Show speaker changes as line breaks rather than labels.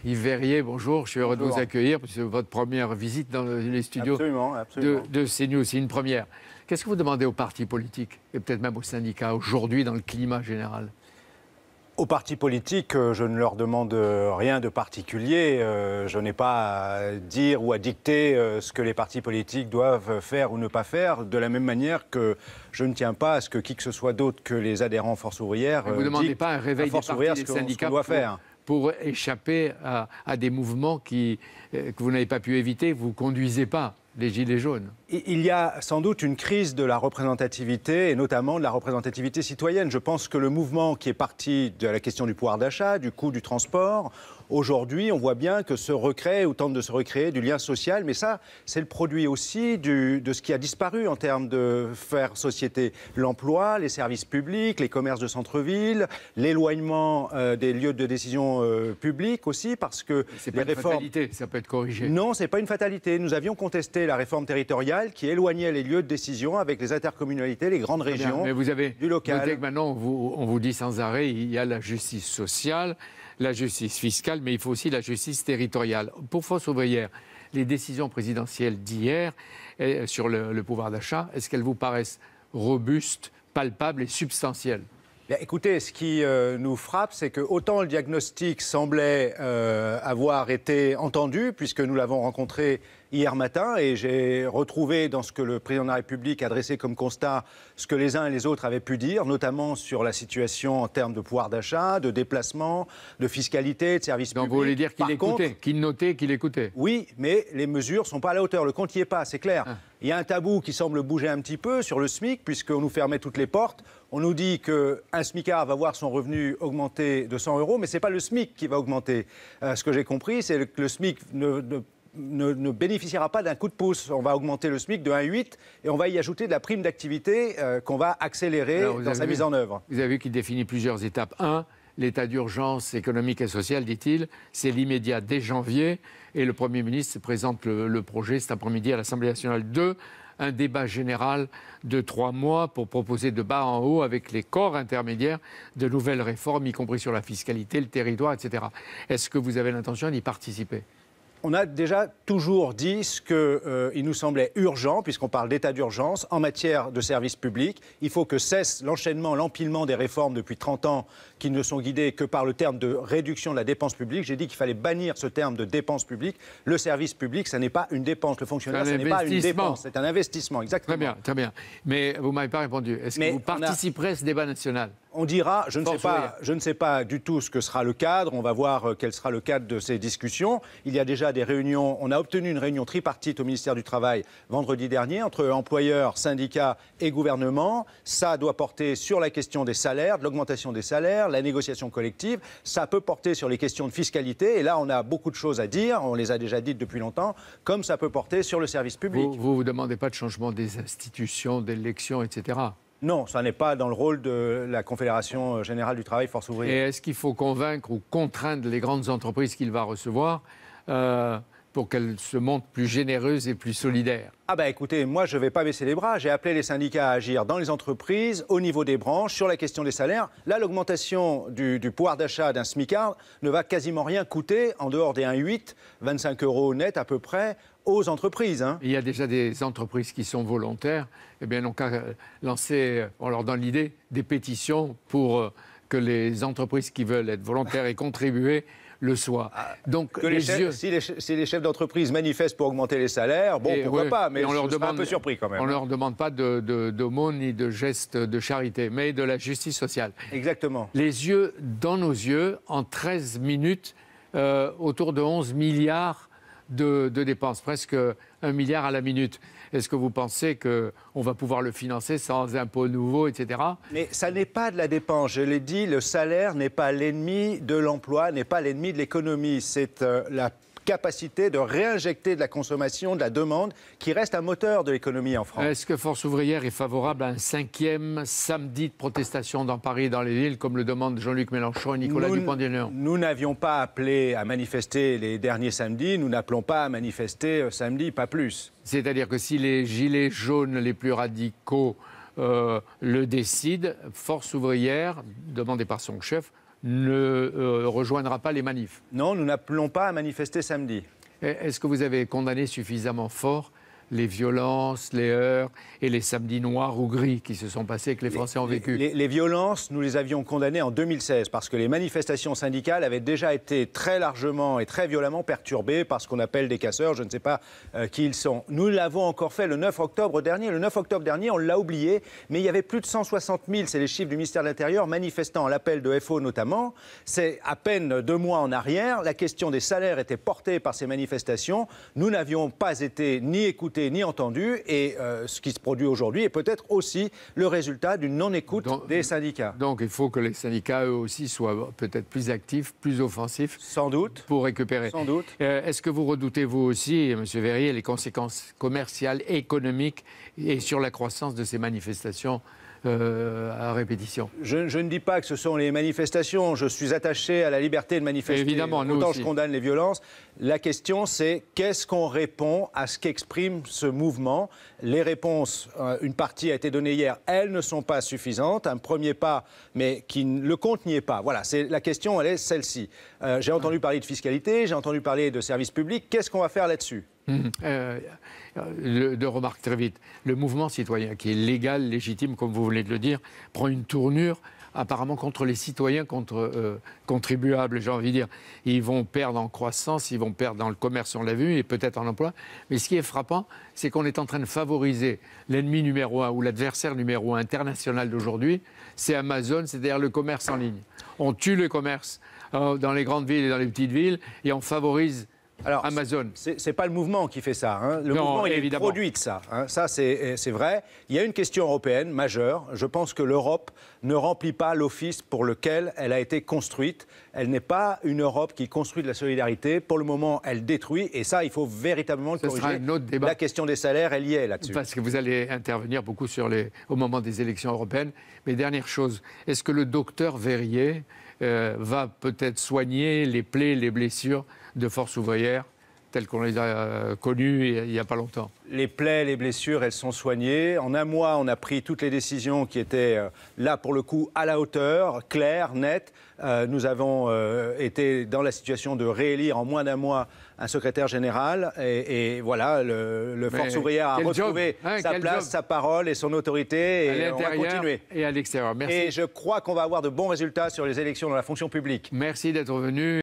Yves Verrier, bonjour, je suis heureux de vous accueillir, parce que c'est votre première visite dans les studios de CNews, c'est une première. Qu'est-ce que vous demandez aux partis politiques, et peut-être même aux syndicats, aujourd'hui, dans le climat général ?
Aux partis politiques, je ne leur demande rien de particulier. Je n'ai pas à dire ou à dicter ce que les partis politiques doivent faire ou ne pas faire, de la même manière que je ne tiens pas à ce que qui que ce soit d'autre que les adhérents Force ouvrière
vous ne demandez pas un réveil des partis des syndicats pour échapper à des mouvements que vous n'avez pas pu éviter, vous ne conduisez pas les Gilets jaunes.
Il y a sans doute une crise de la représentativité, et notamment de la représentativité citoyenne. Je pense que le mouvement qui est parti de la question du pouvoir d'achat, du coût du transport, aujourd'hui, on voit bien que se recrée ou tente de se recréer du lien social. Mais ça, c'est le produit aussi de ce qui a disparu en termes de faire société. L'emploi, les services publics, les commerces de centre-ville, l'éloignement des lieux de décision publics aussi, parce que
c'est pas une fatalité, ça peut être corrigé.
Non, c'est pas une fatalité. Nous avions contesté la réforme territoriale qui éloignait les lieux de décision avec les intercommunalités, les grandes régions,
mais vous avez
du local.
Noté que maintenant, on vous dit sans arrêt, il y a la justice sociale, la justice fiscale, mais il faut aussi la justice territoriale. Pour Force ouvrière, les décisions présidentielles d'hier sur le pouvoir d'achat, est-ce qu'elles vous paraissent robustes, palpables et substantielles ?
Bien, écoutez, ce qui nous frappe, c'est que autant le diagnostic semblait avoir été entendu, puisque nous l'avons rencontré hier matin, et j'ai retrouvé dans ce que le président de la République a dressé comme constat ce que les uns et les autres avaient pu dire, notamment sur la situation en termes de pouvoir d'achat, de déplacement, de fiscalité, de services publics.
Donc vous voulez dire qu'il écoutait, qu'il notait, qu'il écoutait ?
Oui, mais les mesures ne sont pas à la hauteur. Le compte n'y est pas, c'est clair. Il y a un tabou qui semble bouger un petit peu sur le SMIC, puisqu'on nous fermait toutes les portes. On nous dit qu'un smicard va voir son revenu augmenter de 100 €, mais ce n'est pas le SMIC qui va augmenter. Ce que j'ai compris, c'est que le SMIC ne bénéficiera pas d'un coup de pouce. On va augmenter le SMIC de 1,8 et on va y ajouter de la prime d'activité qu'on va accélérer dans sa mise en œuvre.
Vous avez vu qu'il définit plusieurs étapes. 1, l'état d'urgence économique et sociale, dit-il, c'est l'immédiat dès janvier. Et le Premier ministre présente le projet cet après-midi à l'Assemblée nationale. 2, un débat général de 3 mois pour proposer de bas en haut avec les corps intermédiaires de nouvelles réformes, y compris sur la fiscalité, le territoire, etc. Est-ce que vous avez l'intention d'y participer ?
On a déjà toujours dit ce qu'il nous semblait urgent, puisqu'on parle d'état d'urgence, en matière de services publics. Il faut que cesse l'enchaînement, l'empilement des réformes depuis 30 ans qui ne sont guidées que par le terme de réduction de la dépense publique. J'ai dit qu'il fallait bannir ce terme de dépense publique. Le service public, ça n'est pas une dépense. Le fonctionnaire, ce n'est pas une dépense. C'est un investissement, exactement.
Très bien, très bien. Mais vous ne m'avez pas répondu. Est-ce que vous participerez à ce débat national ?
On dira, je ne sais pas du tout ce que sera le cadre. On va voir quel sera le cadre de ces discussions. Il y a déjà des réunions. On a obtenu une réunion tripartite au ministère du Travail vendredi dernier entre employeurs, syndicats et gouvernement. Ça doit porter sur la question des salaires, de l'augmentation des salaires, la négociation collective. Ça peut porter sur les questions de fiscalité. Et là, on a beaucoup de choses à dire. On les a déjà dites depuis longtemps. Comme ça peut porter sur le service public.
Vous ne demandez pas de changement des institutions, d'élections, etc.
Non, ça n'est pas dans le rôle de la Confédération Générale du Travail Force ouvrière.
Et est-ce qu'il faut convaincre ou contraindre les grandes entreprises qu'il va recevoir pour qu'elles se montrent plus généreuses et plus solidaires ?
Ah bah écoutez, moi je ne vais pas baisser les bras. J'ai appelé les syndicats à agir dans les entreprises, au niveau des branches, sur la question des salaires. Là, l'augmentation du pouvoir d'achat d'un smicard ne va quasiment rien coûter, en dehors des 1,8, 25 € net à peu près, aux entreprises.
Il y a déjà des entreprises qui sont volontaires. Eh bien, donc, lancer, on leur donne l'idée, des pétitions pour que les entreprises qui veulent être volontaires et contribuer le soient. Donc,
si les chefs d'entreprise manifestent pour augmenter les salaires, bon, pourquoi pas, mais je serais un peu surpris quand même.
On ne leur demande pas d'aumône ni de gestes de charité, mais de la justice sociale.
Exactement.
Les yeux dans nos yeux, en 13 minutes, autour de 11 milliards de dépenses, presque 1 milliard à la minute. Est-ce que vous pensez qu'on va pouvoir le financer sans impôts nouveaux, etc.
Mais ça n'est pas de la dépense. Je l'ai dit, le salaire n'est pas l'ennemi de l'emploi, n'est pas l'ennemi de l'économie. C'est la capacité de réinjecter de la consommation, de la demande, qui reste un moteur de l'économie en France.
Est-ce que Force ouvrière est favorable à un 5e samedi de protestation dans Paris et dans les villes, comme le demandent Jean-Luc Mélenchon et Nicolas Dupont-Aignan ?
Nous n'avions pas appelé à manifester les derniers samedis, nous n'appelons pas à manifester samedi, pas plus.
C'est-à-dire que si les gilets jaunes les plus radicaux le décident, Force ouvrière, demandée par son chef, ne rejoindra pas les manifs.
Non, nous n'appelons pas à manifester samedi.
Est-ce que vous avez condamné suffisamment fort les violences, les heurts et les samedis noirs ou gris qui se sont passés et que les Français ont vécu?
Les violences, nous les avions condamnées en 2016 parce que les manifestations syndicales avaient déjà été très largement et très violemment perturbées par ce qu'on appelle des casseurs, je ne sais pas qui ils sont. Nous l'avons encore fait le 9 octobre dernier. Le 9 octobre dernier, on l'a oublié, mais il y avait plus de 160 000, c'est les chiffres du ministère de l'Intérieur, manifestants à l'appel de FO notamment. C'est à peine 2 mois en arrière. La question des salaires était portée par ces manifestations. Nous n'avions pas été ni écoutés ni entendu, et ce qui se produit aujourd'hui est peut-être aussi le résultat d'une non-écoute des syndicats.
Donc il faut que les syndicats, eux aussi, soient peut-être plus actifs, plus offensifs.
Sans doute.
Pour récupérer.
Sans doute.
Est-ce que vous redoutez, vous aussi, M. Verrier, les conséquences commerciales, économiques et sur la croissance de ces manifestations à répétition?
Je ne dis pas que ce sont les manifestations. Je suis attaché à la liberté de manifester.
Évidemment, nous
autant
aussi.
je condamne les violences. La question, c'est qu'est-ce qu'on répond à ce qu'exprime ce mouvement? Les réponses, une partie a été donnée hier, elles ne sont pas suffisantes. Un premier pas, mais le compte n'y est pas. Voilà, la question, elle est celle-ci. J'ai entendu parler de fiscalité, j'ai entendu parler de services publics. Qu'est-ce qu'on va faire là-dessus?
Deux remarques très vite. Le mouvement citoyen, qui est légal, légitime, comme vous venez de le dire, prend une tournure apparemment contre les citoyens, contre contribuables, j'ai envie de dire. Ils vont perdre en croissance, ils vont perdre dans le commerce, on l'a vu, et peut-être en emploi. Mais ce qui est frappant, c'est qu'on est en train de favoriser l'ennemi numéro 1 ou l'adversaire numéro 1 international d'aujourd'hui, c'est Amazon, c'est-à-dire le commerce en ligne. On tue le commerce dans les grandes villes et dans les petites villes, et on favorise Amazon.
C'est pas le mouvement qui fait ça. Hein. Le mouvement, il est produit de ça. Hein. Ça, c'est vrai. Il y a une question européenne majeure. Je pense que l'Europe ne remplit pas l'office pour lequel elle a été construite. Elle n'est pas une Europe qui construit de la solidarité. Pour le moment, elle détruit. Et ça, il faut véritablement le corriger.
Ce sera un autre débat.
La question des salaires, elle y est là-dessus.
Parce que vous allez intervenir beaucoup au moment des élections européennes. Mais dernière chose, est-ce que le docteur Verrier va peut-être soigner les plaies, les blessures de Force ouvrière telles qu'on les a connues il n'y a pas longtemps?
Les plaies, les blessures, elles sont soignées. En un mois, on a pris toutes les décisions qui étaient là, pour le coup, à la hauteur, claires, nettes. Nous avons été dans la situation de réélire en moins d'un mois un secrétaire général. Et voilà, le Force ouvrière a retrouvé sa place, sa parole et son autorité. Et on va continuer.
Et à l'extérieur. Merci.
Et je crois qu'on va avoir de bons résultats sur les élections dans la fonction publique.
Merci d'être venu.